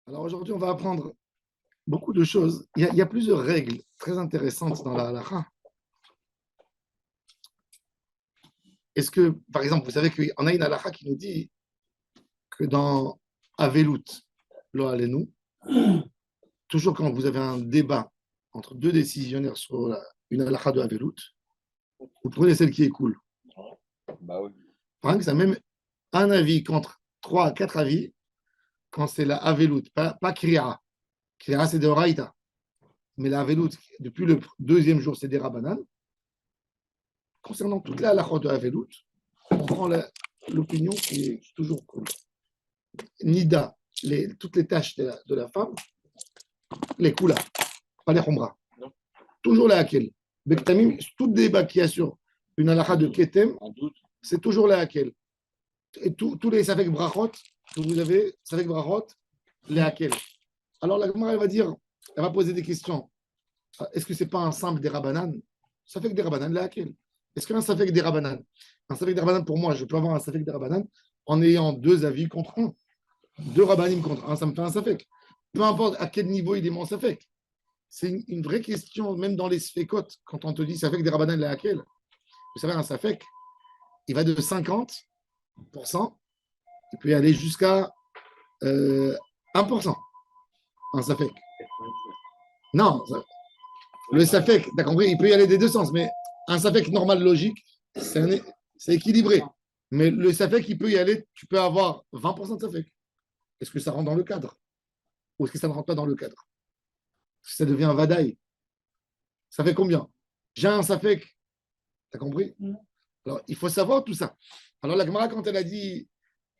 Alors aujourd'hui, on va apprendre beaucoup de choses. Il y a plusieurs règles très intéressantes dans la halakha. Est-ce que, par exemple, vous savez qu'on a une halakha qui nous dit que dans Avelut, lo alenu, toujours quand vous avez un débat entre deux décisionnaires sur une halakha de Avelut, vous prenez celle qui est cool. Bah oui. Par exemple, c'est même un avis contre 3 à 4 avis quand c'est la Avelut, pas Kriya. Kriya, c'est de Oraïta. Mais la Avelut, depuis le deuxième jour, c'est des Rabbanan. Concernant toute la halakha de Avelut, on prend l'opinion qui est toujours cool. Nida, toutes les tâches de la femme, les kula, pas les khumra. Toujours la hakel. Bektamim, tout débat qu'il y a sur une halakha de ketem, c'est toujours la hakel. Et tous les safek brachot que vous avez, safek brachot, les hakel. Alors la Gemara, elle va poser des questions. Est-ce que ce n'est pas un simple des Rabbanan? Safek des Rabbanan, la hakel. Est-ce qu'un safek des Rabbanan, pour moi, je peux avoir un safek des Rabbanan en ayant deux avis contre un, deux Rabbanim contre un, ça me fait un safek. Peu importe à quel niveau il est mon safek. C'est une vraie question, même dans les sfekot, quand on te dit safek des Rabbanan, la hakel. Vous savez, un safek, il va de 50%, il peut y aller jusqu'à 1%. Un safek. Non, le safek, t'as compris, il peut y aller des deux sens, mais un safek normal, logique, c'est équilibré. Mais le safek, il peut y aller, tu peux avoir 20% de safek. Est-ce que ça rentre dans le cadre? Ou est-ce que ça ne rentre pas dans le cadre? Ça devient un vadaï. Ça fait combien? J'ai un safek. T'as compris? Alors, il faut savoir tout ça. Alors, la Gemara, quand elle a dit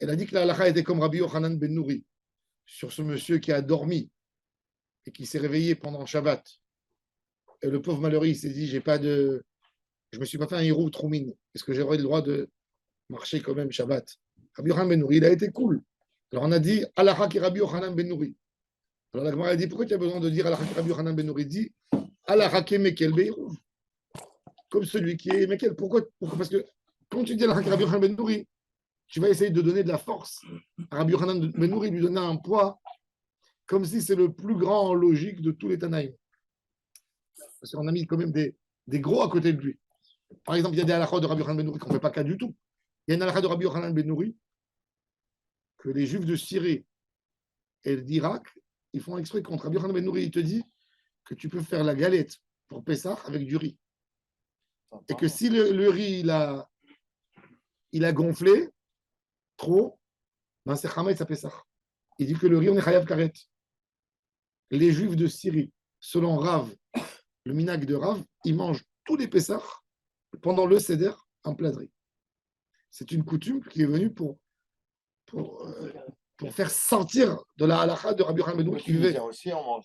que la halakha était comme Rabbi Yochanan ben Nouri, sur ce monsieur qui a dormi et qui s'est réveillé pendant Shabbat. Et le pauvre malheureux, il s'est dit, je me suis pas fait un héros troumine. Est-ce que j'aurais le droit de marcher quand même Shabbat? Rabbi Yochanan ben Nouri, il a été cool. Alors, on a dit, halakha ki Rabbi Yochanan ben Nouri. Alors, la Gemara a dit, pourquoi tu as besoin de dire halakha ki Rabbi Yochanan ben Nouri? Dit, halakha ki mekel beirouv. Comme celui qui est mekel. Pourquoi? Parce que quand tu dis halakha ki Rabbi Yochanan ben Nouri, tu vas essayer de donner de la force à Rabbi Yochanan ben Nouri, lui donner un poids, comme si c'est le plus grand en logique de tous les Tanaïm. Parce qu'on a mis quand même des gros à côté de lui. Par exemple, il y a des halakhot de Rabbi Yochanan ben Nouri qu'on ne fait pas cas du tout. Il y a une halakha de Rabbi Yochanan ben Nouri que les Juifs de Syrie et d'Irak, ils font exprès contre Rabbi Yochanan ben Nouri. Il te dit que tu peux faire la galette pour Pessah avec du riz. Et que si le riz, il a gonflé trop, ben c'est Chametz à Pessah. Il dit que le riz, on est chayav karet. Les Juifs de Syrie, selon Rav, le minag de Rav, ils mangent tous les Pessah pendant le Seder en plat de riz. C'est une coutume qui est venue pour faire sortir de la halakha de Rabbi Yochanan ben Nouri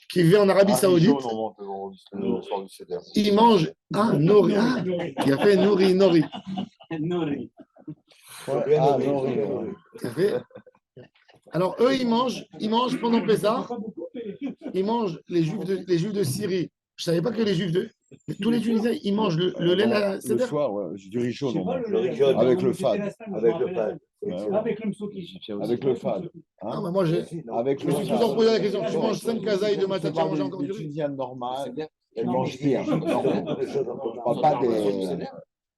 qui vivait en Arabie Saoudite. Ils mangent un nori. Il a fait nori. Nori. Alors eux, ils mangent pendant Pessah. Ils mangent les Juifs de Syrie. Je ne savais pas que les Juifs de... Tous les Tunisiens, ils mangent le lait là. Le soir, ouais, du riz chaud, avec le fad. Avec le fad. Ah, mais moi, je Avec me suis toujours posé la question. Tu manges 5 kazaïs de matin, tu manges encore du riz. Les Tunisiennes normales, elles mangent pire. Je ne parle pas des...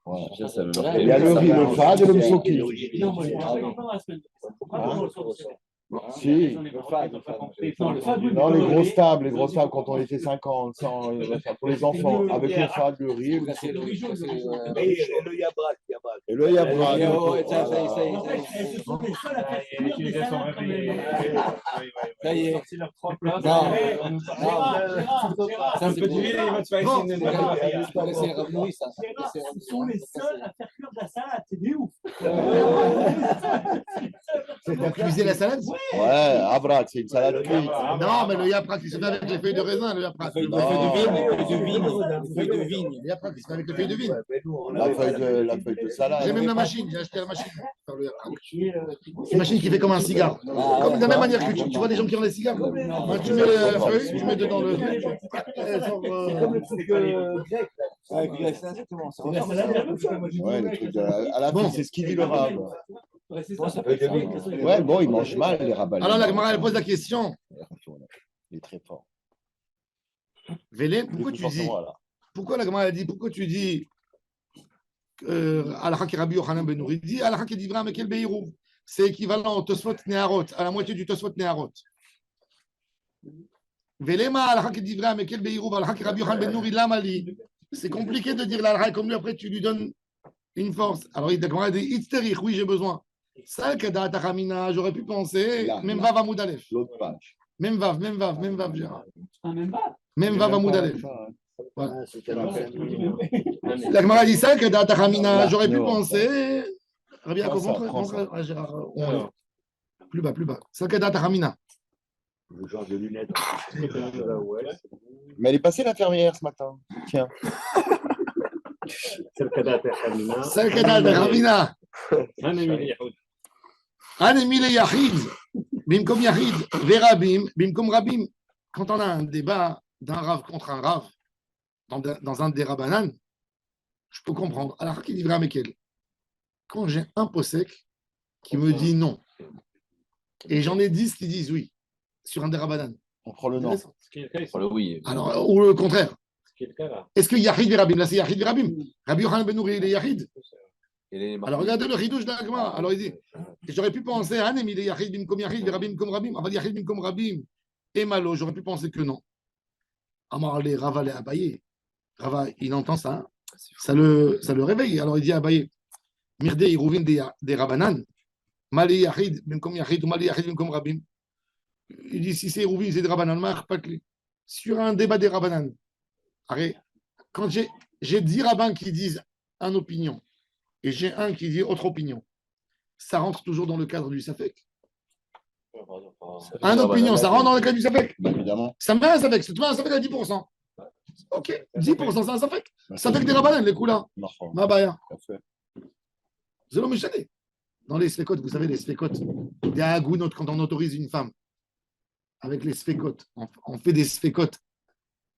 Ouais. Il y a le riz, le fad et le msoki. Si, le fad. Non, les grosses tables, quand on était 50, 100, pour les enfants, avec le fad, le riz, le yabrak. Et le yabrak. Ça y est, c'est leurs 3 plats. C'est un peu d'huile, il va te faire Ils sont les seuls à faire cuire de la salade, c'est des ouf. C'est pour cuisiner la salade? Ouais, abrak, c'est une salade cuite. Non, mais le yaprak, il se fait avec les feuilles de raisin, le yaprak. Feuilles de vigne. Le yaprak, il se fait avec les feuilles de vigne. La feuille de salade. J'ai même la machine, j'ai acheté la machine. Une machine qui fait comme un cigare. Comme de la même manière que tu vois des gens qui ont des cigares. Tu mets la feuille, tu mets dedans le. Comme le truc grec. Ouais, le truc à la fin, c'est ce qu'il dit le rab. Ouais, bon, ils mangent mal, les rabbins. Alors la Gemara, elle pose la question. Il est très fort. Vélé, pourquoi la Gemara a dit, pourquoi tu dis Alakha ki Rabbi Yochanan ben Nouri dit Alakha ki Divra Mekel Beirouv. C'est équivalent au Tosfot Neharot, à la moitié du Tosfot Neharot. Velema Alakha ki Divra Mekel Beirouv, Alakha ki Rabbi Yochanan ben Nouri Lamali. C'est compliqué de dire l'Alakha comme lui, après tu lui donnes une force. Alors il a dit Itzterich, oui, j'ai besoin. Ça, Kada Tachamina, j'aurais pu penser, même Vav Amoud Aleph. L'autre page. Même Vav, Gérard. Même pas. Même Vav Amoud Aleph. Voilà. La Gemara dit ça, Kada Tachamina, j'aurais pu penser. Rabbi Yaakov, montre Gérard. Plus bas. Ça, Kada Tachamina. Le genre de lunettes. Mais elle est passée l'infirmière ce matin. Tiens. C'est le Kada Tachamina. C'est le Kada Tachamina. Anémi le Yahid, Bimkom Yahid, Verabim, Bimkom Rabim. Quand on a un débat d'un Rav contre un Rav dans un des Rabbanan, je peux comprendre. Alors, qui dit vraiment quel? Quand j'ai un possèque qui me dit non, et j'en ai 10 qui disent oui, sur un des Rabbanan. On prend le non. Oui. Alors, ou le contraire. Ce qui est le cas là. Est-ce que Yahid Verabim? Là, c'est Yahid Verabim. Rabbi Yochanan ben Nouri, il est Yahid. Alors, regardez le ridouche de la Gemara. Alors, il dit, j'aurais pu penser, Anem, il est Yahid Bimkom Yahid, Verabim Bimkom Rabim. Avant Yahid Bimkom Rabim. Et Malo, j'aurais pu penser que non. Amar les Rava les Abaye. Rava, il entend ça, ça le réveille. Alors il dit à Abaye, Mirde Irouvin des Rabanan, Mali Yahid, Bimkom Yahid, ou Mali Yahid, Bimkom Rabim. Il dit, si c'est Irouvin, c'est des Rabanan, pas que sur un débat des Rabanan. Arrête, quand j'ai 10 rabbins qui disent une opinion, et j'ai un qui dit autre opinion, ça rentre toujours dans le cadre du Safek. Un opinion, ça rentre dans le cadre du Safek. Évidemment. Ça met un Safek, c'est un Safek à 10%. Ok, 10%, c'est un Safek. Safek des Rabbanan, les coups là. Ma baya. C'est l'homme échappé. Dans les Sfekot, vous savez, les Sfekot, des Agounot, quand on autorise une femme, avec les Sfekot, on fait des Sfekot.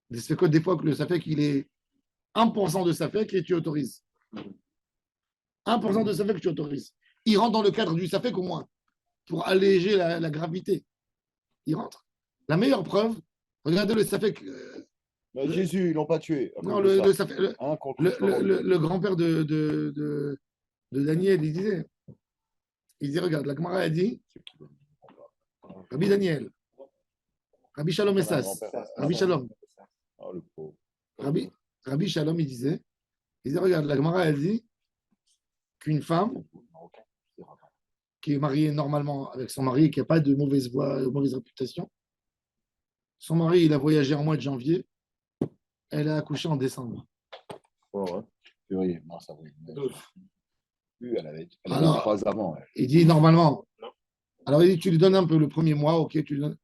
Des Sfekot, des fois que le Safek, il est 1% de Safek et tu autorises. 1% de Safek, tu autorises. Il rentre dans le cadre du Safek au moins, pour alléger la gravité. Il rentre. La meilleure preuve, regardez le Safek. Jésus, ils l'ont pas tué. Non, le grand-père de Daniel, il disait, regarde, la Gemara a dit, Rabbi Daniel, Rabbi Shalom Essas, Rabbi Shalom. Rabbi Shalom, il disait, regarde, la Gemara a dit qu'une femme qui est mariée normalement avec son mari, qui n'a pas de mauvaise voix, de mauvaise réputation, son mari, il a voyagé en mois de janvier, elle a accouché en décembre. Février, mars, avril. Elle avait 3 avant. Ouais. Il dit normalement. Alors il dit, tu lui donnes un peu le premier mois, ok, tu lui donnes.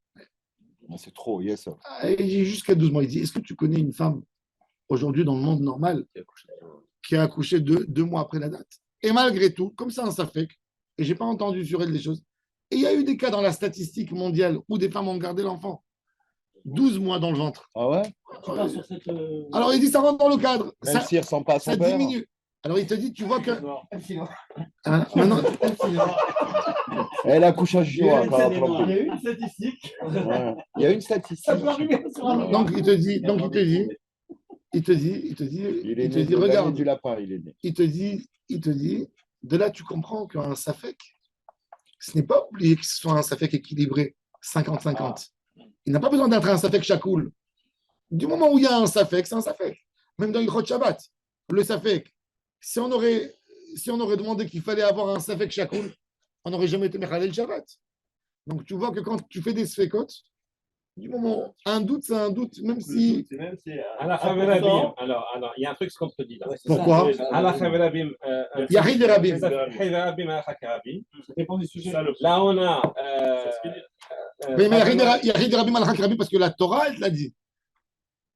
C'est trop, yes. Il dit jusqu'à 12 mois. Il dit, est-ce que tu connais une femme aujourd'hui dans le monde normal qui a accouché 2 mois après la date? Et malgré tout, comme ça, ça fait, et je n'ai pas entendu sur elle des choses. Et il y a eu des cas dans la statistique mondiale où des femmes ont gardé l'enfant 12 mois dans le ventre. Ah ouais? Alors il dit, ça rentre dans le cadre. Même s'il ne ressemble pas à son ça père. Diminue. Alors il te dit, tu vois que. Maintenant... Elle accouche à juin. Il y a une statistique. Ouais. Il y a une statistique. Donc il te dit, regarde. Du lapin, il est né. Il te dit, de là tu comprends qu'un Safek, ce n'est pas oublié que ce soit un Safek équilibré, 50-50. Il n'a pas besoin d'être un Safek Chakoul. Du moment où il y a un Safek, c'est un Safek. Même dans Ilchot Shabbat, le Safek, si on aurait demandé qu'il fallait avoir un Safek Chakoul, on n'aurait jamais été Mechalel Shabbat. Donc tu vois que quand tu fais des Sfekot, du moment un doute, c'est un doute, même si. À la Chaverabim, alors, il y a un truc ce qu'on te dit là. Pourquoi? À la Chaverabim, Yahid et Rabim. Chaverabim à la Chaverabim. Ça dépend du sujet. Là, on a. Mais Yahid et Rabim al Rabim parce que la Torah, elle l'a dit.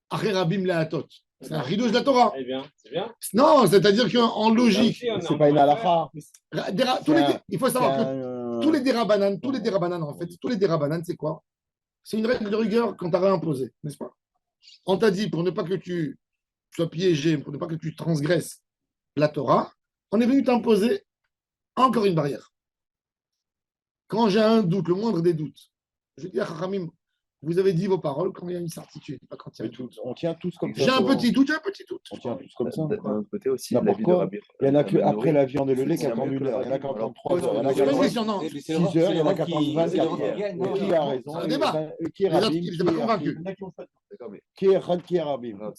Aché Rabim Leatot. C'est un ridouche de la Torah. C'est bien, c'est bien. Non, c'est-à-dire qu'en logique. C'est pas une halakha. Il faut savoir que tous les dérabanan, en fait, tous les dérabanan, c'est quoi? C'est une règle de rigueur qu'on t'a réimposée, n'est-ce pas? On t'a dit, pour ne pas que tu sois piégé, pour ne pas que tu transgresses la Torah, on est venu t'imposer encore une barrière. Quand j'ai un doute, le moindre des doutes, je dis à Chachamim, vous avez dit vos paroles quand il y a une certitude, pas quand il y a Mais un doute. on tient tous comme ça. J'ai un petit doute, j'ai un petit doute. On tient tous comme ça. D'un autre côté aussi, N'importe l'avis de quoi. Rabbi. Il y en a que après la viande et le lait qui C'est attendent mieux 1 que le heure. Il y en a rabbi. qui attendent Alors, 3 heures. Il y en a qui C'est pas une attendent question, non. 6 heures. Il y en a qui attendent 24 heures. Et qui a raison? C'est un débat. Qui est Les autres, Rabbi? ils n'étaient pas convaincus. D'accord, mais Qui est Rabbi? Qui est Rabbi? non,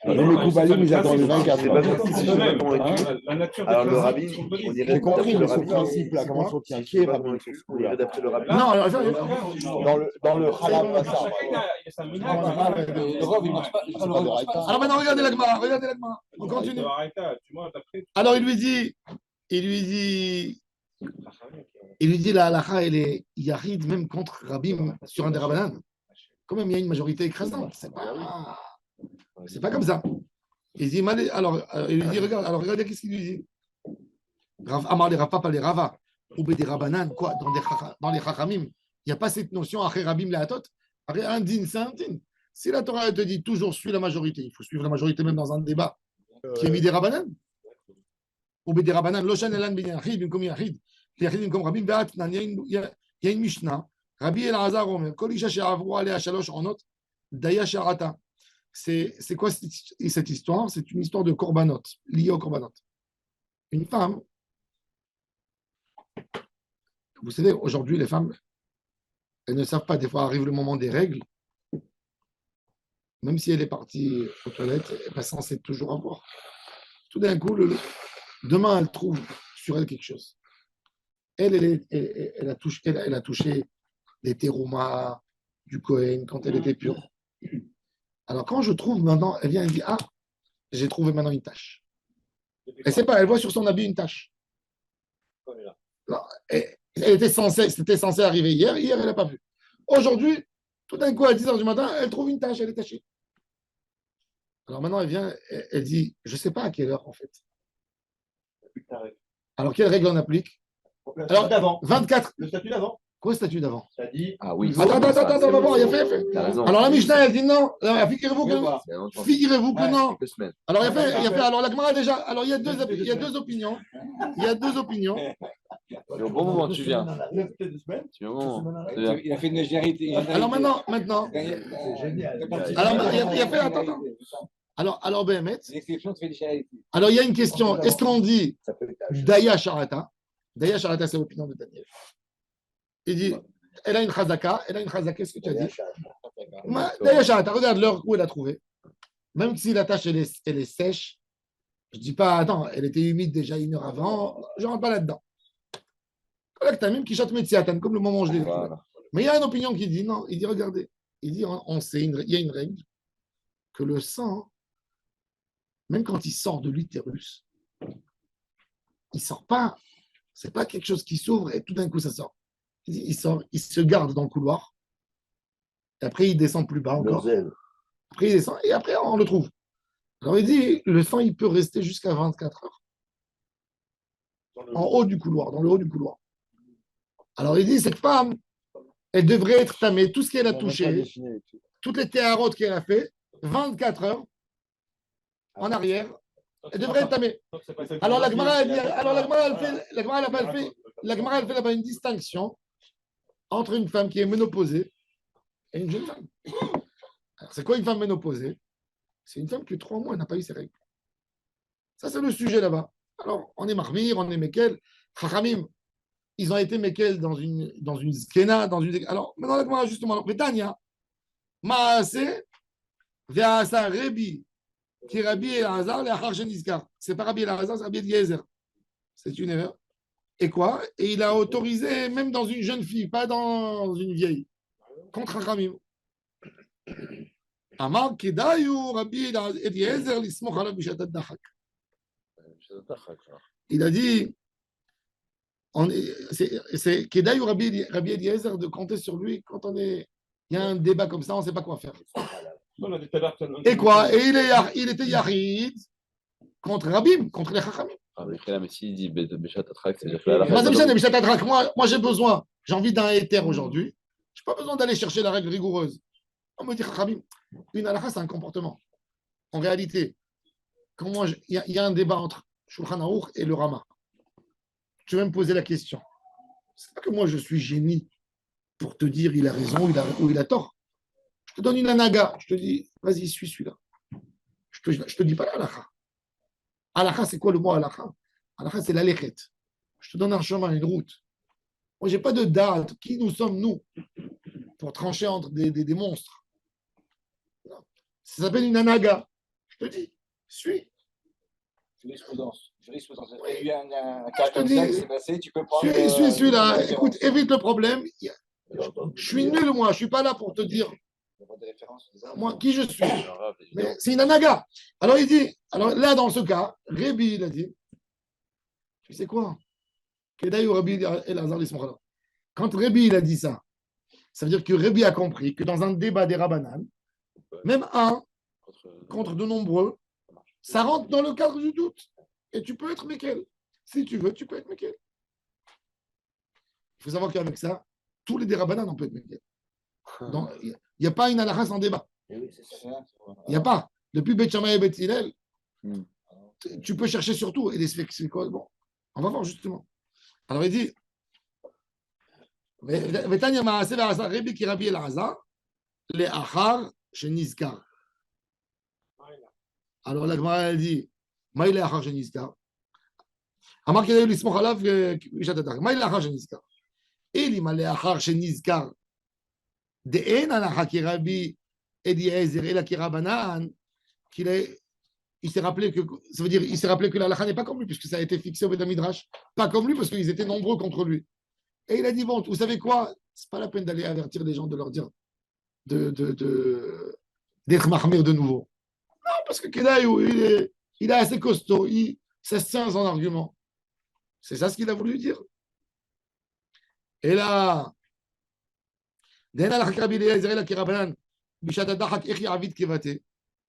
Les Mekoubalim, ils attendent 24 c'est pas heures. comme si je suis pas convaincu. La nature Alors, des le principes rabbi, sont connus. on irait J'ai compris, d'après mais le ce rabbi. principe-là, comment on tient? Qui est Rabbi sur ce On irait coup-là? d'après le rabbi. Non, alors, Dans le Halal Massar. Chacun, il a sa minage. Le Rav, il marche pas. C'est pas de Raïta. alors maintenant, regardez la Gemara, regardez la Gemara. On continue. Alors il lui dit la halakha, elle est yahid même contre Rabim sur un des Rabbanan. Quand même, il y a une majorité écrasante. C'est pas comme ça. Il dit, alors, il lui dit, regarde, alors regardez qu'est-ce qu'il lui dit. Amar les Rafa, pas les Rava. Ou des Rabbanan, quoi, dans les Chachamim. Il n'y a pas cette notion, après Rabim le Hatot. Après, un din, c'est un din. Si la Torah elle te dit toujours suis la majorité, il faut suivre la majorité même dans un débat qui est mis des Rabbanan. Ou des Rabbanan, Loshan Elan ben Yachid, comme Yachid, Yachid comme Rabim Beat, il y a une Mishnah. Rabbi El-Azar Omer, Kol Isha She'avru Alea Shalosh Onot, Daya Sharata. C'est quoi cette histoire? C'est une histoire de korbanot, liée au korbanot. Une femme, vous savez, aujourd'hui, les femmes, elles ne savent pas, des fois arrive le moment des règles, même si elle est partie aux toilettes, elle n'est pas censée toujours avoir. Tout d'un coup, demain, elle trouve sur elle quelque chose. Elle a touché les teroumas du Kohen quand elle était pure. Alors, quand je trouve maintenant, elle vient et dit, ah, j'ai trouvé maintenant une tache. Elle sait pas, elle voit sur son habit une tache. C'était censé arriver hier, elle n'a pas vu. Aujourd'hui, tout d'un coup, à 10h du matin, elle trouve une tache, elle est tachée. Alors maintenant, elle vient, elle dit, je ne sais pas à quelle heure en fait. Alors, quelle règle on applique? Alors, d'avant. 24. Le statut d'avant. Quoi, statut d'avant? Ça dit. Ah oui. Attends, on va voir, il a fait. T'as raison. Alors, la Mishnah, elle dit non. Alors, figurez-vous que Ouais, non. quelques semaines. Alors, il a fait. Alors, la Gemara déjà. Alors, il y a deux opinions. Il y a deux opinions. C'est au bon moment, tu viens. Tu viens au moment. Il a fait une généralité. Alors, maintenant. C'est génial. Alors, il a fait. Attends. Alors, Béhémet. L'exception fait des généralités. Alors, il y a une question. Est-ce qu'on dit Daya Sharata? Daya Sharata, c'est l'opinion de Daniel. Il dit, elle a une chazaka, qu'est-ce que tu as dit? Daya Sharata, regarde l'heure où elle a trouvé. Même si la tâche, elle est sèche, je ne dis pas, attends, elle était humide déjà 1 heure avant, je ne rentre pas là-dedans. Même qui chante Metsiatan, comme le moment où je l'ai trouvé. Mais il y a une opinion qui dit, non, il dit, regardez, il dit, on sait, il y a une règle, que le sang, même quand il sort de l'utérus, il ne sort pas. Ce n'est pas quelque chose qui s'ouvre et tout d'un coup ça sort. Il sort, il se garde dans le couloir. Et après, il descend plus bas encore. Après, il descend et après, on le trouve. Alors, il dit, le sang, il peut rester jusqu'à 24 heures. En haut du couloir, dans le haut du couloir. Alors, il dit, cette femme, elle devrait être tamée. Tout ce qu'elle a touché, toutes les théarotes qu'elle a fait, 24 heures en arrière, elle devrait être tamée. Alors la Gemara, elle fait là-bas une distinction entre une femme qui est ménopausée et une jeune femme. Alors, c'est quoi une femme ménopausée? C'est une femme qui, 3 mois, n'a pas eu ses règles. Ça, c'est le sujet là-bas. Alors, on est marmire, on est mekel. Chachamim, ils ont été mekel dans une skena, dans une. Alors, maintenant, la Gemara, justement, Betania, Maase, Veasa Rebi. Qui Rabbi El-Hazar, c'est pas Rabbi El-Hazar, c'est Rabbi Eliezer. C'est une erreur. Et quoi? Et il a autorisé, même dans une jeune fille, pas dans une vieille, contre Hachamim. Amar Kedayu Rabbi Eliezer l'ismoch alav bishat ad-dachak. Il a dit, c'est Kedayu Rabbi Eliezer de compter sur lui quand il y a un débat comme ça, on ne sait pas quoi faire. Et quoi? Et il était Yahid contre Rabim, contre les Chachamim. Mais s'il dit Béchat Atrak, c'est-à-dire que moi, j'ai besoin, j'ai envie d'un éther aujourd'hui. Je n'ai pas besoin d'aller chercher la règle rigoureuse. On me dit Chachamim, une halakha, c'est un comportement. En réalité, il y a un débat entre Shulchan Aruch et le Rama. Tu vas me poser la question. C'est pas que moi, je suis génie pour te dire il a raison ou il a tort. Je te donne une anaga. Je te dis, vas-y, suis celui-là. Je te dis pas l'alakha. Alakha, c'est quoi le mot alakha? Alakha, c'est l'alechet. Je te donne un chemin, une route. Moi, je n'ai pas de date. Qui nous sommes, nous, pour trancher entre des monstres? Ça s'appelle une anaga. Je te dis, suis. Jurisprudence. Jurisprudence. Oui. Il y a un Je cas te comme dis, ça qui s'est passé, tu peux prendre. Suis celui-là. une Écoute, évite le problème. Je suis nul, moi. Je ne suis pas là pour te dire, des références. moi, qui je suis. Mais c'est une anaga. Alors, il dit, alors là, dans ce cas, Rébi, il a dit, tu sais quoi? Kedaï ou Rabbi Elazar l'Ismochala. Quand Rébi, il a dit ça, ça veut dire que Rébi a compris que dans un débat des Rabbanan, même un contre de nombreux, ça rentre dans le cadre du doute. Et tu peux être Mekel. Si tu veux, tu peux être Mekel. Il faut savoir qu'avec ça, tous les Rabbanan, on peut être Mekel. Donc, il n'y a pas une halakha sans débat. Il n'y a pas. Depuis Beth Shammai et Beth Hillel, tu peux chercher sur tout. Et les c'est quoi? Bon, on va voir justement. Alors il dit, Vetanya Maaseh Ve'asa Rebi ki Rabbi Elazar le'achar shenizkar. Alors la Gemara elle dit, Maï le'achar shenizkar. Amar Kedaï l'ismoch alav Bishat Maï le'achar shenizkar. Elima le'achar shenizkar. De'en halakha ki Rabbi Eliezer ela ki Rabbanan qu'il est. Il s'est rappelé que ça veut dire il s'est rappelé que la halakha n'est pas comme lui puisque ça a été fixé au Beth Midrash, pas comme lui parce qu'ils étaient nombreux contre lui. Et il a dit bon, vous savez quoi, c'est pas la peine d'aller avertir les gens de leur dire d'être mahmir de nouveau. Non, parce que Kedaïou, il est assez costaud, ça se tient son argument. C'est ça ce qu'il a voulu dire. Et là,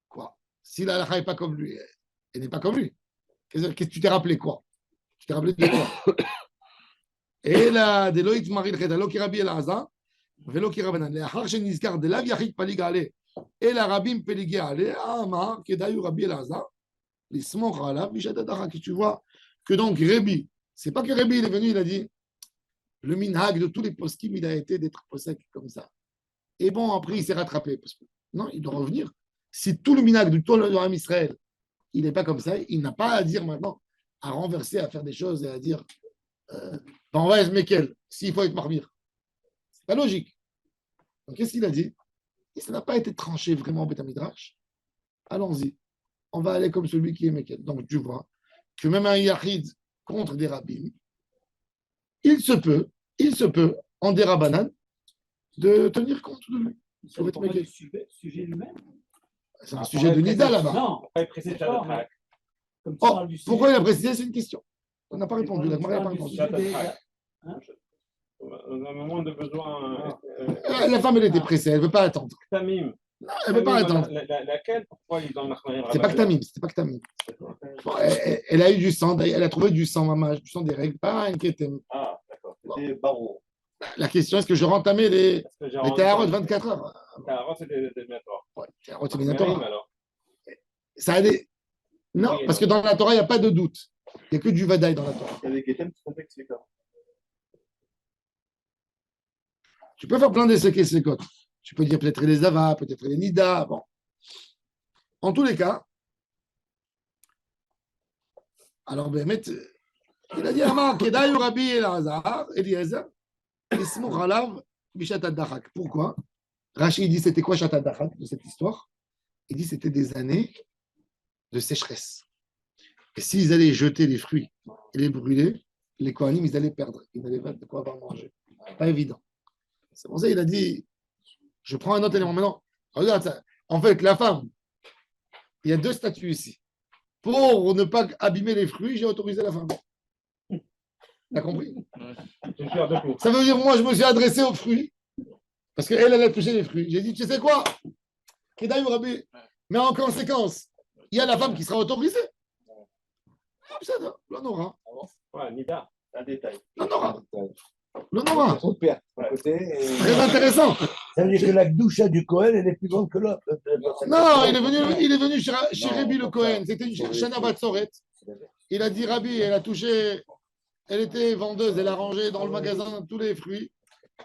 quoi? Si la halakha n'est pas comme lui, elle n'est pas comme lui. Qu'est-ce que tu t'es rappelé quoi? Tu t'es rappelé de quoi? Et là, de l'oït maril chet, lo ki Rabbi Elazar, velo ki Rabbanan. Le'achar shenizkar de lav yachid palig ale, et la rabbim peligé ale, amar kedayu Rabbi Elazar, l'ismoch alav bishat adachak. Tu vois que donc Rabbi, c'est pas que Rabbi il est venu, il a dit, le minhag de tous les poskim, il a été d'être posek comme ça. Et bon, après il s'est rattrapé. Parce que, non, il doit revenir. Si tout le minhag de tout le Ham Israël, il n'est pas comme ça, il n'a pas à dire maintenant, à renverser, à faire des choses et à dire on va être Mekel, s'il faut être Marmir. C'est pas logique. Donc qu'est-ce qu'il a dit? Ça n'a pas été tranché vraiment au Beth Midrash. Allons-y. On va aller comme celui qui est Mekel. Donc tu vois que même un Yachid contre des rabbins, il se peut, en des rabbanan, de tenir compte de lui. Pour être Mekel. Sujet lui-même. C'est un sujet de Nida là-bas. Non, pourquoi il a précisé? C'est une question. On n'a pas répondu. La Gemara n'a pas répondu. On a un moment de besoin. La femme, elle était pressée. Elle ne veut pas attendre. Tamim. Non, elle ne veut pas attendre. Laquelle? Pourquoi ils ont marqué? C'est pas que Tamim. C'était pas que Tamim. Bon, elle a eu du sang. Elle a trouvé du sang, maman. Du sang des règles. Pas inquiétez. Ah, d'accord. C'était barreau. La question, est-ce que je rentamais les Théarot 24 heures? Théarot, c'était des Minator. Ouais, Théarot, c'est Minator. Ça a des. Non, parce que dans la Torah, il n'y a pas de doute. Il n'y a que du Vadaï dans la Torah. Tu peux faire plein d'essais et sécotes. Tu peux dire peut-être les Ava, peut-être les Nida. Bon. En tous les cas, alors, Bémet, il a dit Amar, Kedaï Rabbi Elazar, Eliezer, Ismoch Alav, Bishat Ad-Dachak. Pourquoi? Rachid dit c'était quoi Shat Ad-Dachak de cette histoire? Il dit c'était des années de sécheresse. Et s'ils allaient jeter les fruits et les brûler, les Kohanim, ils allaient perdre. Ils n'allaient pas de quoi avoir manger. Pas évident. C'est pour ça qu'il a dit, je prends un autre élément. Maintenant, regarde ça. En fait, la femme, il y a deux statuts ici. Pour ne pas abîmer les fruits, j'ai autorisé la femme. T'as compris? Ça veut dire, moi, je me suis adressé aux fruits, parce qu'elle, elle a touché les fruits. J'ai dit, tu sais quoi? Kedaï Rabbi. Mais en conséquence, il y a la femme qui sera autorisée. L'on aura. Nida, un détail. L'on aura. Très intéressant. Ça veut dire que la doucha du Cohen, elle est plus grande que l'autre. Non, il est venu chez Rabbi le Cohen. C'était une Shana Batsoret. Il a dit Rabbi, elle a touché, elle était vendeuse, elle a rangé dans le magasin tous les fruits.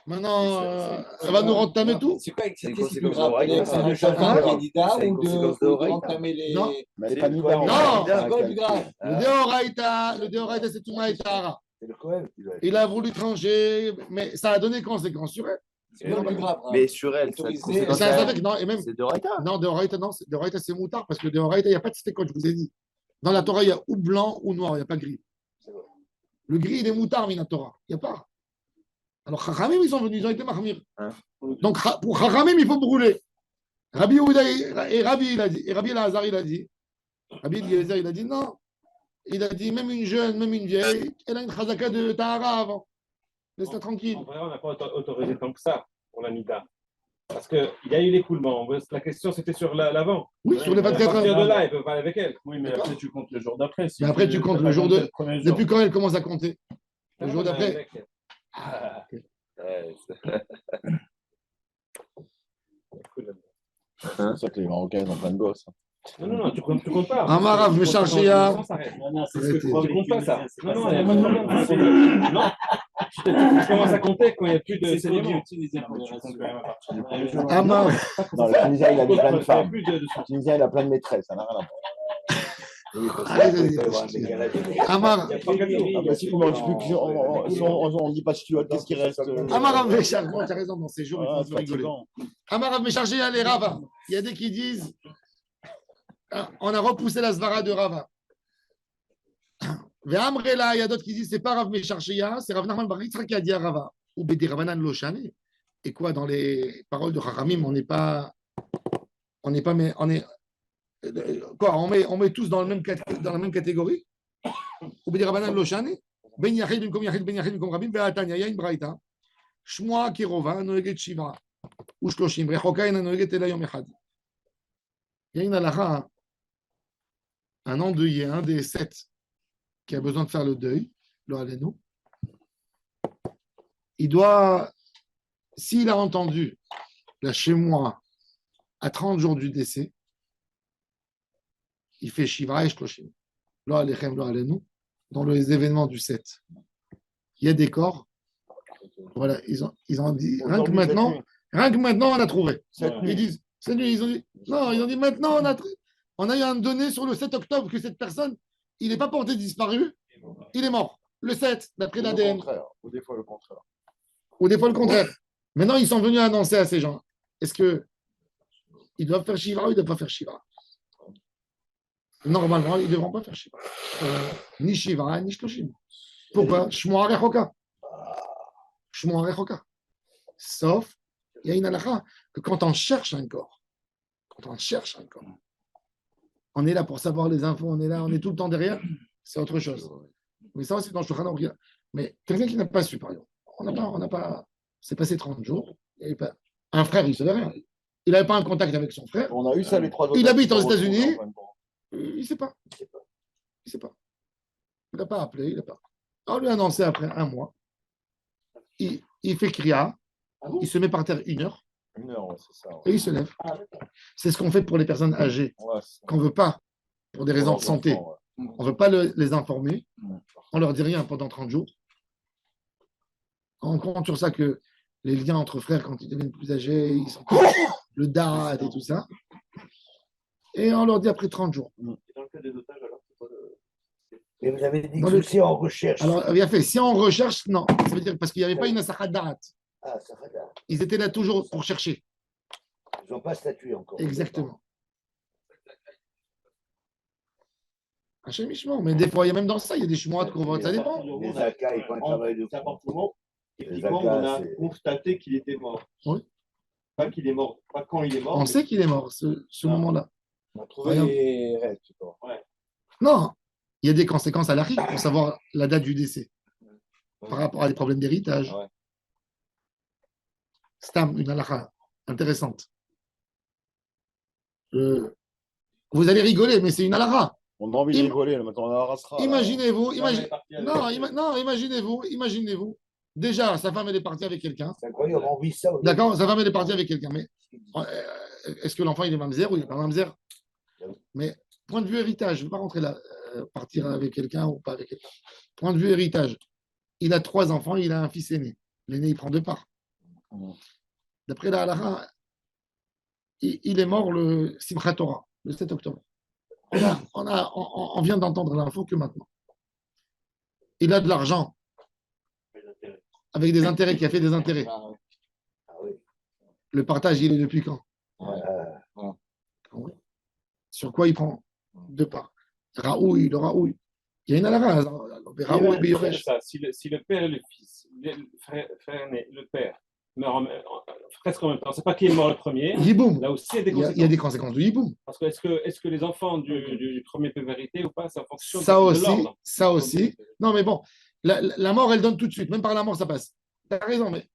Maintenant, ça va nous rentamer tout. C'est quoi C'est une qu'est-ce qui est plus conséquence grave? de C'est de Horaïta. choisir Hein? un candidat C'est une ou conséquence de d'Horaïta. entamer les. Non. Mais elle n'est C'est pas le ni Kohen. dans- Non. C'est encore plus grave. Le Deoraita, c'est Touma et Tahara. C'est le Cohen qui doit être. Il a voulu trancher, mais ça a donné conséquence sur elle. C'est encore plus grave. hein. Mais sur elle, ça Autorisé. conséquence C'est un Safek, non, et même, c'est de Horaïta. non, Deoraita, non, Deoraita, c'est moutard, parce que Deoraita, il n'y a pas de stécote, je vous ai dit. Dans la Torah, il y a ou blanc ou noir, il n'y a pas gris. Le gris, il est moutard, mais dans la Torah. Il n'y a pas. Alors, Chachamim, ils sont venus, ils ont été mahmir. Hein? Donc, pour Chachamim, il faut brûler. Rabbi Yehuda et Rabbi, il a dit, et Rabbi Elazar, il a dit, Rabbi Eliezer, il a dit non. Il a dit, même une jeune, même une vieille, elle a une chazaka de Tahara avant. Laisse-la tranquille. En vrai, on n'a pas autorisé tant que ça pour la Nida. Parce qu'il y a eu l'écoulement. La question, c'était sur l'avant. Oui, sur les À 24 partir heures. de là, ils peuvent parler avec elle. Oui, mais après, tu comptes le jour d'après. Si Mais après, tu comptes le jour de. premier jour. Depuis quand elle commence à compter? Le jour d'après. Ouais, C'est pour ça que les Marocains ils ont plein de gosses. Non, tu comptes pas. Amarav, Tu comptes pas Meshachia. quand le sang s'arrête. Non, c'est ce Arrêtez. que croient Tu les comptes pas ça. Tunisiens, c'est Non, pas non, ça. non. Tu commences à compter quand il n'y a plus de C'est ce qu'on dit saignement. aux Tunisiens pour les Tu comptes raisons. quand même à partir du premier jour. Amar. Non, le Tunisien, il a mis plein de femmes. Plus de Le Tunisien, il a plein de maîtresses, ça n'a rien à voir. Amar. Il y a 3-4 jours. Ah bah si, on dit pas ch'tiote, qu'est-ce qui reste Amarav Meshachia. Tu as raison, dans ces jours, Ah, il faut rigoler. fatigant. Amarav Meshachia, les Rava. Il y a des qui disent on a repoussé la Svara de Rava. Ve'amrela, il y a d'autres qui disent c'est pas Rav Meshachia, c'est Rav Nachman bar Yitzhak qui a dit à Rava. Ou Bedi Ravanan Loshane. Et quoi, dans les paroles de Chachamim, on n'est pas. Mais on est. Quoi, on met tous dans la même catégorie. Ou Bedi Ravanan Loshane. Ben Yachid, Ben Kom Yachid, Ben Yachid, Ben Kom Rabim, Be'atanya, il y a une braïta. Shmoa Kirova, Noeget Shiva. Ou Shloshim, Rechokain, Noeget Elayom Echad. Il y a une halakha, un endeuillé, un des 7, qui a besoin de faire le deuil, le Alenu, il doit, s'il a entendu la chez moi à 30 jours du décès, il fait Shiva et Shloshim. Lo Alechem, Lo Alenu, dans les événements du 7. Il y a des corps, voilà, ils ont dit, rien que maintenant, on a trouvé. Ils disent, c'est lui, ils ont dit, maintenant, on a eu un donné sur le 7 octobre que cette personne, il n'est pas porté disparu, il est mort. Le 7, d'après l'ADN. Ou des fois le contraire. Ou des fois le contraire. Maintenant, ils sont venus annoncer à ces gens, est-ce qu'ils doivent faire Shiva ou ils ne doivent pas faire Shiva? Normalement, ils ne devront pas faire Shiva. Ni Shiva, ni Shloshim. Pourquoi? Shmoa Rechoka. Shmoa Rechoka. Sauf, il y a une halakha que quand on cherche un corps, on est là pour savoir les infos, on est tout le temps derrière, c'est autre chose. Mais ça, c'est dans le Shulchan Aruch. Mais quelqu'un qui n'a pas su, par exemple, on n'a pas, c'est passé 30 jours, il y avait pas, un frère, il ne savait rien. Il n'avait pas un contact avec son frère, On a eu ça les trois autres. il habite aux États-Unis, il ne sait pas. Il n'a pas appelé, il n'a pas. On lui a annoncé après un mois, il fait Kriya, il se met par terre 1 heure, Une heure, ouais, c'est ça. Ouais. et il se lève. C'est ce qu'on fait pour les personnes âgées, Ouais, qu'on ne veut pas, pour des raisons de santé. Ouais. On ne veut pas les informer. On ne leur dit rien pendant 30 jours. On compte sur ça que les liens entre frères, quand ils deviennent plus âgés, ils sont le da'at et tout ça. Et on leur dit après 30 jours. Et dans le cas des otages, alors, c'est quoi le. Et vous avez dit Dans que le- si on recherche. Alors, il a fait, si on recherche, non. Ça veut dire parce qu'il n'y avait pas une asachat da'at. Ah, ça va là. Ils étaient là toujours pour chercher. Ils n'ont pas statué encore. Exactement. Hachem Ishmael. Mais des fois, il y a même dans ça, il y a des chemins de couvre, ça dépend. Les Zakas, ils font un travail de C'est à partir du moment où, Les techniquement, Zakas, on a c'est- constaté qu'il était mort. Oui. Pas qu'il est mort, pas quand il est mort. On mais- sait qu'il est mort, ce moment-là. On a trouvé les restes, tu vois. Non, il y a des conséquences à l'arrière pour savoir la date du décès par rapport à des problèmes d'héritage. Ouais. Stam, une halakha intéressante. Vous allez rigoler, mais c'est une halakha. On a envie de Im- rigoler, là, maintenant on arrasera. Imaginez-vous, Non, elle est partie avec- imaginez-vous. Déjà, sa femme, elle est partie avec quelqu'un. C'est incroyable, on vit ça. D'accord, sa femme, elle est partie avec quelqu'un. Mais est-ce que l'enfant, il est mamzer ou il n'est pas mamzer? Mais point de vue héritage, je ne veux pas rentrer là, partir avec quelqu'un ou pas avec quelqu'un. Point de vue héritage, il a 3 enfants, il a un fils aîné. L'aîné, il prend 2 parts. D'après la halakha, il est mort le Simchat Torah, le 7 octobre. On vient d'entendre l'info que maintenant. Il a de l'argent avec des intérêts, qui a fait des intérêts. Ah, oui. Le partage, il est depuis quand? Ouais. Sur quoi il prend deux parts? Raoui, le Raoui. Il y a une halakha. Raoui, C'est Beyoresh. ça. Si le père et le fils, le frère aîné, le père, meurent presque en même temps, c'est pas qui est mort le premier. Yiboum. Là aussi, il y a des Il y conséquences. a des conséquences de Yiboum. Parce que est-ce que les enfants du premier peuvent hériter ou pas? C'est en fonction Ça de aussi, l'ordre. ça aussi. Non, mais bon, la mort, elle donne tout de suite. Même par la mort, ça passe. Tu as raison, mais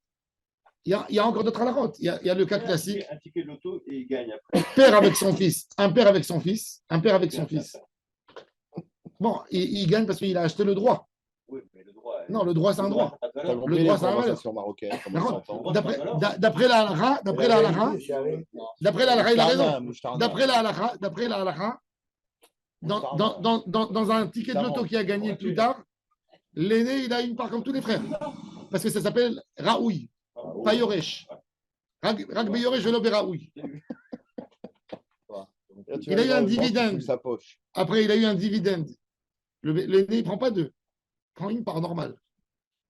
il y a encore d'autres halakhot. Il y a le cas classique. Un ticket de loto et il gagne après. Un père avec son fils. Un père avec son fils. Un père avec son fils. Bon, il gagne parce qu'il a acheté le droit. Oui, mais le droit. Non, le droit, c'est un droit. T'as Le compris les droit, c'est un valeur. conversations marocaines, comment ça s'entend. D'après la halakha, il a raison. D'après la halakha, dans un ticket de loto qui a gagné plus tard, l'aîné, il a une part comme tous les frères. Parce que ça s'appelle Raoui, pas Yoresh. Rag Beyoresh, Velo Beraoui. Il a eu un dividende. Sa poche. Après, il a eu un dividende. L'aîné, il ne prend pas deux. Il prend une part normale.